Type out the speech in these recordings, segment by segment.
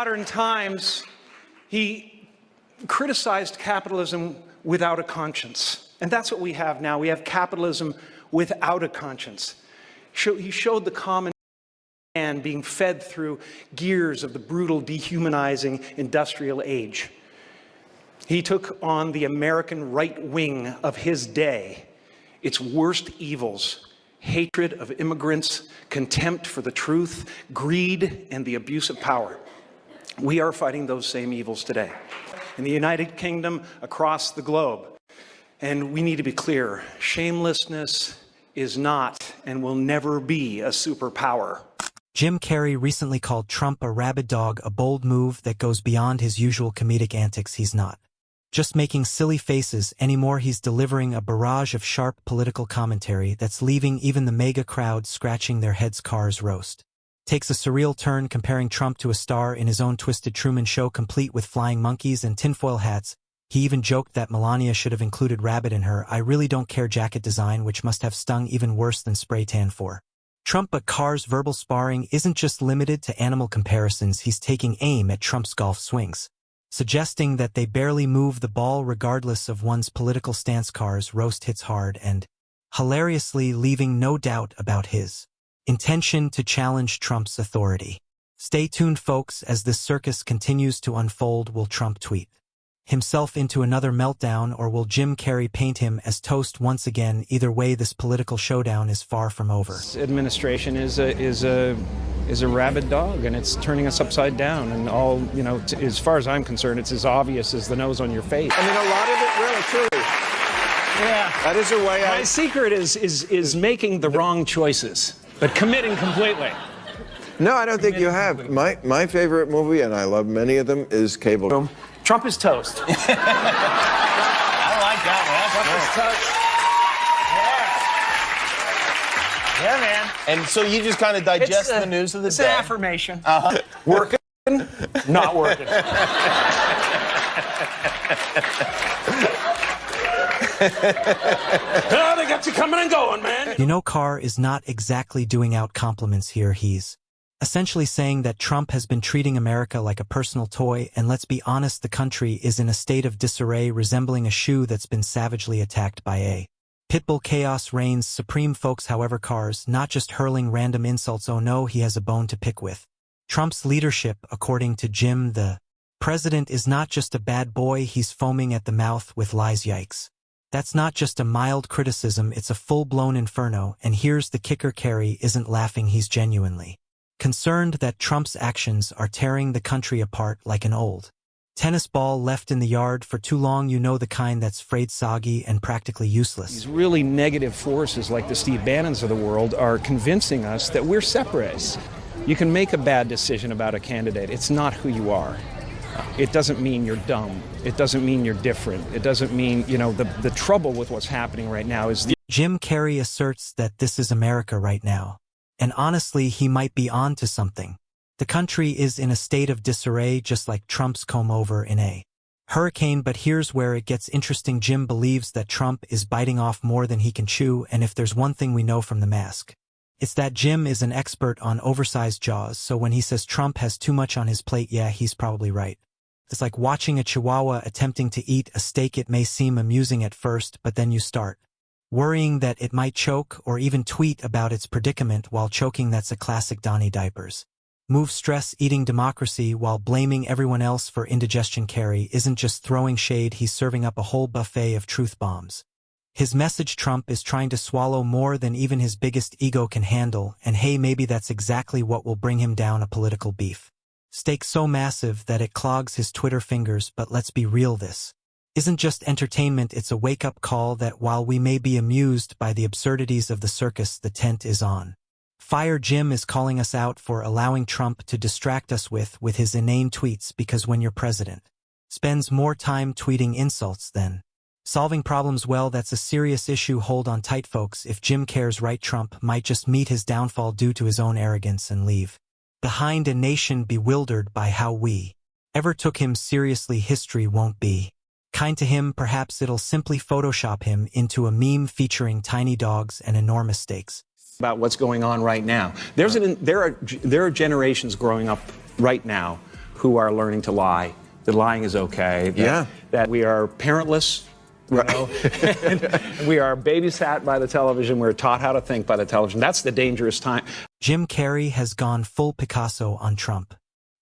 Modern times, he criticized capitalism without a conscience. And that's what we have now. We have capitalism without a conscience. He showed the common man being fed through gears of the brutal, dehumanizing industrial age. He took on the American right wing of his day, its worst evils: hatred of immigrants, contempt for the truth, greed, and the abuse of power. We are fighting those same evils today in the United Kingdom, across the globe. And we need to be clear: shamelessness is not and will never be a superpower. Jim Carrey recently called Trump a rabid dog, a bold move that goes beyond his usual comedic antics. He's not just making silly faces anymore, he's delivering a barrage of sharp political commentary that's leaving even the mega crowd scratching their heads. Carr's roast takes a surreal turn, comparing Trump to a star in his own twisted Truman Show, complete with flying monkeys and tinfoil hats. He even joked that Melania should have included rabbit in her "I really don't care" jacket design, which must have stung even worse than spray tan for Trump. But Carr's verbal sparring isn't just limited to animal comparisons. He's taking aim at Trump's golf swings, suggesting that they barely move the ball regardless of one's political stance. Carr's roast hits hard and hilariously, leaving no doubt about his intention to challenge Trump's authority. Stay tuned, folks, as this circus continues to unfold. Will Trump tweet himself into another meltdown, or will Jim Carrey paint him as toast once again? Either way, this political showdown is far from over. This administration is a rabid dog, and it's turning us upside down. And all, you know, as far as I'm concerned, it's as obvious as the nose on your face. I mean, a lot of it, really, truly. Yeah, that is a way. My secret is making the wrong choices, but committing completely. No, I don't think you have. My favorite movie, and I love many of them, is Cable. Trump is toast. I like that one. Yeah, man. And so you just kind of digest the news of the day. It's an affirmation. Working, not working. Oh, they got you coming and going, man. You know, Carr is not exactly doing out compliments here. He's essentially saying that Trump has been treating America like a personal toy, and let's be honest, the country is in a state of disarray resembling a shoe that's been savagely attacked by a pitbull. Chaos reigns supreme, folks. However, Carr's not just hurling random insults. Oh no, he has a bone to pick with Trump's leadership. According to Jim, the president is not just a bad boy, he's foaming at the mouth with lies. Yikes. That's not just a mild criticism, it's a full-blown inferno. And here's the kicker: Carrey isn't laughing, he's genuinely concerned that Trump's actions are tearing the country apart like an old tennis ball left in the yard for too long. You know, the kind that's frayed, soggy, and practically useless. These really negative forces like the Steve Bannons of the world are convincing us that we're separatists. You can make a bad decision about a candidate. It's not who you are. It doesn't mean you're dumb. It doesn't mean you're different. It doesn't mean, you know, the trouble with what's happening right now is Jim Carrey asserts that this is America right now. And honestly, he might be on to something. The country is in a state of disarray, just like Trump's comb-over in a hurricane. But here's where it gets interesting. Jim believes that Trump is biting off more than he can chew, and if there's one thing we know from The Mask, it's that Jim is an expert on oversized jaws. So when he says Trump has too much on his plate, yeah, he's probably right. It's like watching a chihuahua attempting to eat a steak. It may seem amusing at first, but then you start worrying that it might choke, or even tweet about its predicament while choking. That's a classic Donnie Diapers move: stress eating democracy while blaming everyone else for indigestion. Carrey isn't just throwing shade, he's serving up a whole buffet of truth bombs. His message: Trump is trying to swallow more than even his biggest ego can handle, and hey, maybe that's exactly what will bring him down: a political beef stake so massive that it clogs his Twitter fingers. But let's be real, this isn't just entertainment, it's a wake-up call that while we may be amused by the absurdities of the circus, the tent is on fire. Jim is calling us out for allowing Trump to distract us with his inane tweets, because when your president spends more time tweeting insults than solving problems, well, that's a serious issue. Hold on tight, folks. If Jim cares right, Trump might just meet his downfall due to his own arrogance and leave behind a nation bewildered by how we ever took him seriously. History won't be kind to him. Perhaps it'll simply Photoshop him into a meme featuring tiny dogs and enormous steaks. About what's going on right now. There are generations growing up right now who are learning to lie, that lying is okay, that we are parentless, you know, and we are babysat by the television, we're taught how to think by the television. That's the dangerous time. Jim Carrey has gone full Picasso on Trump.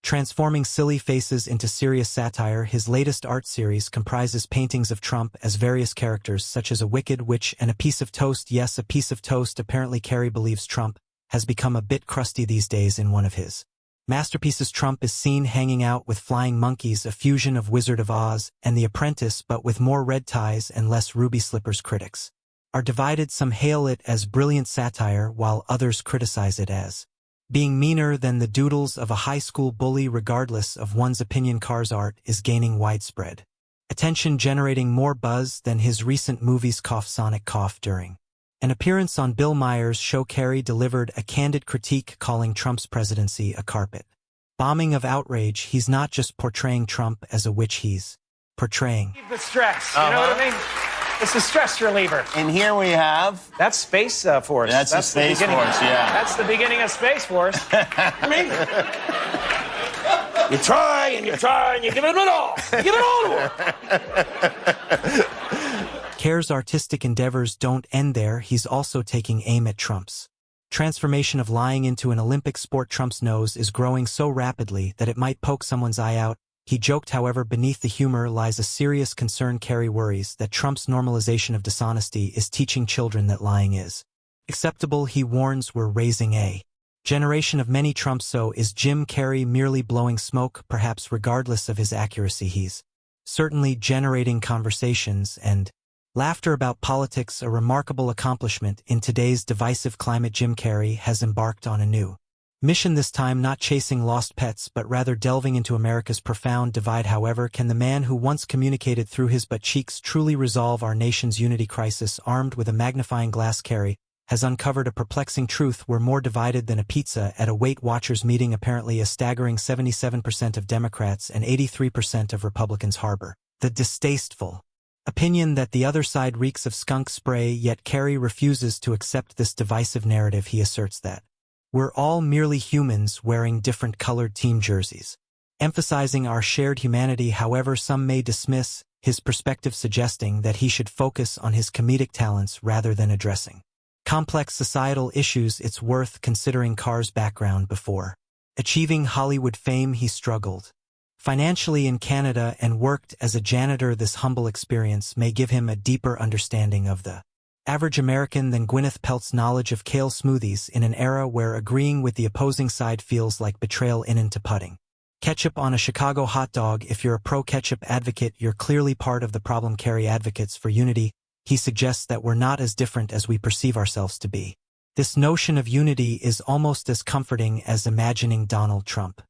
Transforming silly faces into serious satire, his latest art series comprises paintings of Trump as various characters such as a wicked witch and a piece of toast. Yes, a piece of toast. Apparently Carrey believes Trump has become a bit crusty these days. In one of his masterpieces, Trump is seen hanging out with flying monkeys, a fusion of Wizard of Oz and The Apprentice, but with more red ties and less ruby slippers. Critics are divided. Some hail it as brilliant satire, while others criticize it as being meaner than the doodles of a high school bully. Regardless of one's opinion, Carrey's art is gaining widespread attention, generating more buzz than his recent movies. Sonic cough. During an appearance on Bill Maher's show, Carrey delivered a candid critique, calling Trump's presidency a carpet bombing of outrage. He's not just portraying Trump as a witch, he's portraying the stress. You know what I mean? It's a stress reliever. And here we have... That's Space Force. That's the Space Force, yeah. That's the beginning of Space Force. I mean, you try and you try and you give it all. You give it all to her. Carrey's artistic endeavors don't end there. He's also taking aim at Trump's transformation of lying into an Olympic sport. Trump's nose is growing so rapidly that it might poke someone's eye out. He joked, however, beneath the humor lies a serious concern. Carrey worries that Trump's normalization of dishonesty is teaching children that lying is acceptable. He warns we're raising a generation of many Trumps. So is Jim Carrey merely blowing smoke? Perhaps. Regardless of his accuracy, he's certainly generating conversations and laughter about politics, a remarkable accomplishment in today's divisive climate. Jim Carrey has embarked on a new mission, this time not chasing lost pets but rather delving into America's profound divide. However, can the man who once communicated through his butt cheeks truly resolve our nation's unity crisis? Armed with a magnifying glass, Carrey has uncovered a perplexing truth: we're more divided than a pizza at a Weight Watchers meeting. Apparently a staggering 77% of Democrats and 83% of Republicans harbor the distasteful opinion that the other side reeks of skunk spray, yet Carrey refuses to accept this divisive narrative. He asserts that we're all merely humans wearing different colored team jerseys, emphasizing our shared humanity. However, some may dismiss his perspective, suggesting that he should focus on his comedic talents rather than addressing complex societal issues. It's worth considering Carr's background. Before achieving Hollywood fame, he struggled financially in Canada and worked as a janitor. This humble experience may give him a deeper understanding of the average American than Gwyneth Paltrow's knowledge of kale smoothies in an era where agreeing with the opposing side feels like betrayal. Into putting ketchup on a Chicago hot dog. If you're a pro-ketchup advocate, you're clearly part of the problem. Carrey advocates for unity. He suggests that we're not as different as we perceive ourselves to be. This notion of unity is almost as comforting as imagining Donald Trump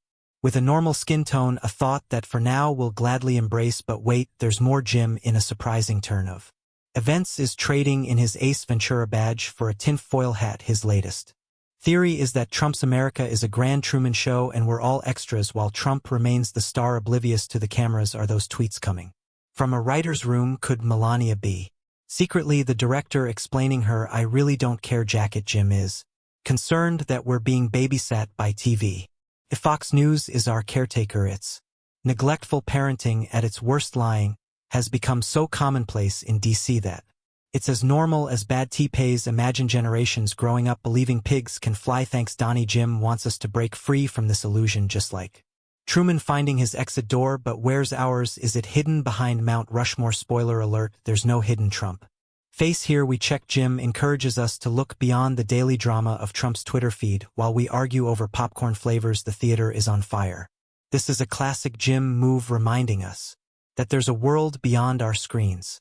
with a normal skin tone, a thought that for now we'll gladly embrace. But wait, there's more. Jim, in a surprising turn of events, is trading in his Ace Ventura badge for a tinfoil hat. His latest theory is that Trump's America is a grand Truman Show and we're all extras while Trump remains the star. Oblivious to the cameras, are those tweets coming from a writer's room? Could Melania be secretly the director, explaining her "I really don't care" jacket? Jim is concerned that we're being babysat by TV. If Fox News is our caretaker, it's neglectful parenting at its worst. Lying has become so commonplace in DC that it's as normal as bad T-Pays. Imagine generations growing up believing pigs can fly. Thanks, Donnie. Jim wants us to break free from this illusion, just like Truman finding his exit door. But where's ours? Is it hidden behind Mount Rushmore? Spoiler alert, there's no hidden Trump face here. We check. Jim encourages us to look beyond the daily drama of Trump's Twitter feed. While we argue over popcorn flavors, the theater is on fire. This is a classic Jim move, reminding us that there's a world beyond our screens.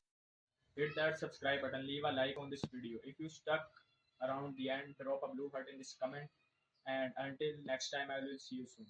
Hit that subscribe button, leave a like on this video. If you stuck around the end, drop a blue heart in this comment. And until next time, I will see you soon.